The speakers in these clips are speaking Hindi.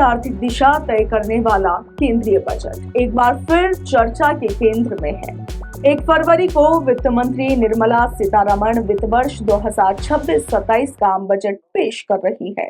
आर्थिक दिशा तय करने वाला केंद्रीय बजट एक बार फिर चर्चा के केंद्र में है। 1 फरवरी को वित्त मंत्री निर्मला सीतारमण वित्त वर्ष 2026-27 का आम बजट पेश कर रही है।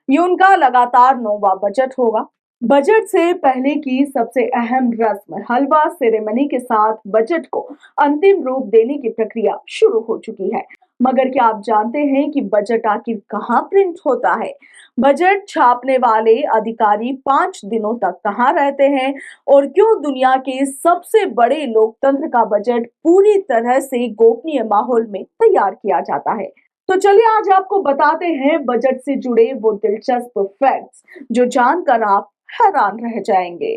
ये उनका लगातार 9वां बजट होगा। बजट से पहले की सबसे अहम रस्म हलवा सेरेमनी के साथ बजट को अंतिम रूप देने की प्रक्रिया शुरू हो चुकी है। मगर क्या आप जानते हैं कि बजट आखिर कहाँ प्रिंट होता है? बजट छापने वाले अधिकारी 5 दिनों तक कहाँ रहते हैं और क्यों दुनिया के सबसे बड़े लोकतंत्र का बजट पूरी तरह से गोपनीय माहौल में तैयार किया जाता है? तो चलिए आज आपको बताते हैं बजट से जुड़े वो दिलचस्प फैक्ट्स जो जानकर आप हैरान रह जाएंगे।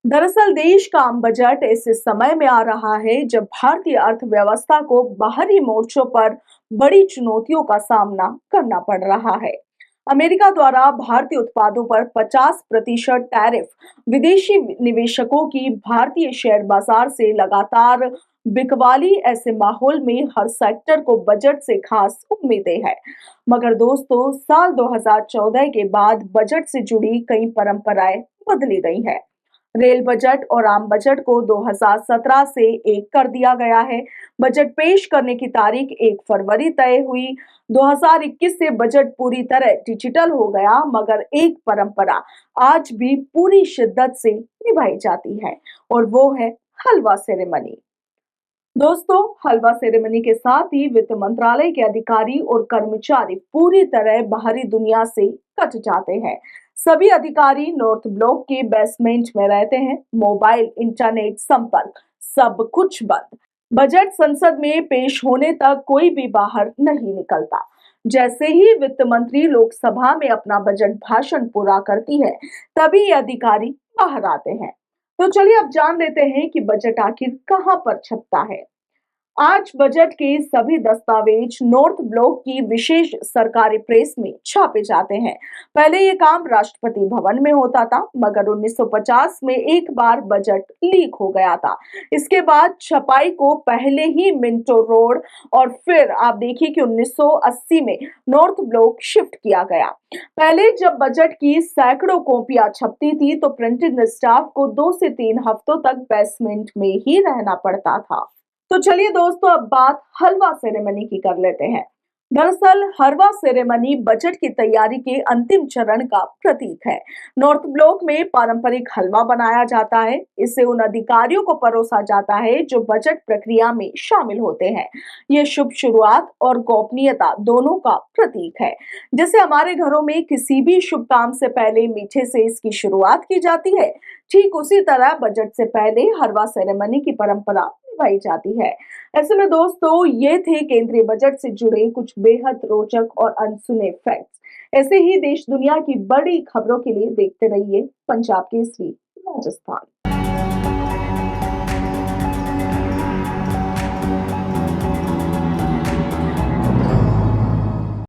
दरअसल देश का आम बजट ऐसे समय में आ रहा है जब भारतीय अर्थव्यवस्था को बाहरी मोर्चों पर बड़ी चुनौतियों का सामना करना पड़ रहा है। अमेरिका द्वारा भारतीय उत्पादों पर 50% टैरिफ, विदेशी निवेशकों की भारतीय शेयर बाजार से लगातार बिकवाली, ऐसे माहौल में हर सेक्टर को बजट से खास उम्मीदें हैं। मगर दोस्तों, साल 2014 के बाद बजट से जुड़ी कई परंपराएं बदली गई हैं। रेल बजट और आम बजट को 2017 से एक कर दिया गया है। बजट पेश करने की तारीख 1 फरवरी तय हुई। 2021 से बजट पूरी तरह डिजिटल हो गया, मगर एक परंपरा आज भी पूरी शिद्दत से निभाई जाती है और वो है हलवा सेरेमनी। दोस्तों, हलवा सेरेमनी के साथ ही वित्त मंत्रालय के अधिकारी और कर्मचारी पूरी तरह बाहरी दुनिया से कट जाते हैं। सभी अधिकारी नॉर्थ ब्लॉक के बेसमेंट में रहते हैं। मोबाइल, इंटरनेट संपर्क सब कुछ बंद। बजट संसद में पेश होने तक कोई भी बाहर नहीं निकलता। जैसे ही वित्त मंत्री लोकसभा में अपना बजट भाषण पूरा करती है, तभी ये अधिकारी बाहर आते हैं। तो चलिए अब जान लेते हैं कि बजट आखिर कहां पर छपता है। आज बजट के सभी दस्तावेज नॉर्थ ब्लॉक की विशेष सरकारी प्रेस में छापे जाते हैं। पहले ये काम राष्ट्रपति भवन में होता था, मगर 1950 में एक बार बजट लीक हो गया था। इसके बाद छपाई को पहले ही मिंटो रोड और फिर आप देखिए कि 1980 में नॉर्थ ब्लॉक शिफ्ट किया गया। पहले जब बजट की सैकड़ों कॉपियां छपती थी तो प्रिंटिंग स्टाफ को 2 से 3 हफ्तों तक बेसमेंट में ही रहना पड़ता था। तो चलिए दोस्तों, अब बात हलवा सेरेमनी की कर लेते हैं। दरअसल हलवा सेरेमनी बजट की तैयारी के अंतिम चरण का प्रतीक है। नॉर्थ ब्लॉक में पारंपरिक हलवा बनाया जाता है। इसे उन अधिकारियों को परोसा जाता है जो बजट प्रक्रिया में शामिल होते हैं। ये शुभ शुरुआत और गोपनीयता दोनों का प्रतीक है। जैसे हमारे घरों में किसी भी शुभ काम से पहले मीठे से इसकी शुरुआत की जाती है, ठीक उसी तरह बजट से पहले हलवा सेरेमनी की परंपरा निभाई जाती है। ऐसे में दोस्तों, ये थे केंद्रीय बजट से जुड़े कुछ बेहद रोचक और अनसुने फैक्ट्स। ऐसे ही देश दुनिया की बड़ी खबरों के लिए देखते रहिए पंजाब केसरी राजस्थान।